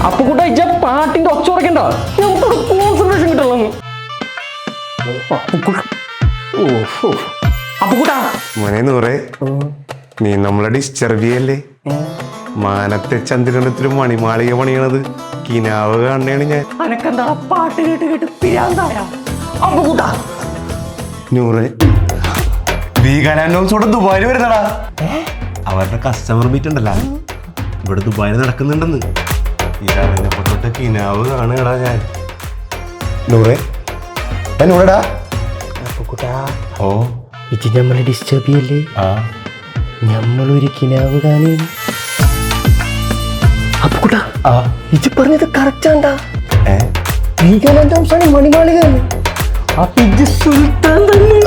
അപ്പൊ കൂട്ടാ ഇജ പാട്ടിന്റെ ഒച്ച ഉറക്കണ്ട, നമുക്കൊരു കോൺസെൻട്രേഷൻ കിട്ടുള്ളൂ. അപ്പൊ കൂട്ടാ മോനെ നൂറേ, നീ നമ്മളെ ഡിസ്റ്റർബ് ചെയ്യല്ലേ. മാനത്തെ ചന്ദ്രനത്തിലും മണിമാളിക പണിയണത് കിനാവ് കാണണേണ് ഞാൻ. അനക്കെന്താ പാട്ട് കേട്ട് കേട്ട് പിരാന്തായ? അപ്പൊ കൂട്ടാ നൂറേ, വീഗാനോടെ ദുബായിൽ വരുന്നടാ. അവരുടെ കസ്റ്റമർ മീറ്റ് ഉണ്ടല്ലോ ഇവിടെ ദുബായിൽ നടക്കുന്നുണ്ടെന്ന്. ഇതറിഞ്ഞപ്പോ കിനാവ് കാണുകടാ ഞാൻ. നൂറേ, നൂറെടാ. ഓ ഇത് നമ്മളെ ഡിസ്റ്റർബ് ചെയ്യല്ലേ? നമ്മളൊരു കിനാവ് കാണി. അപ്പൊ കൂട്ടാ ഇത് പറഞ്ഞത് കറക്റ്റാണ്ടാ. മണിമാളിക സുൽത്താൻ തന്നെ.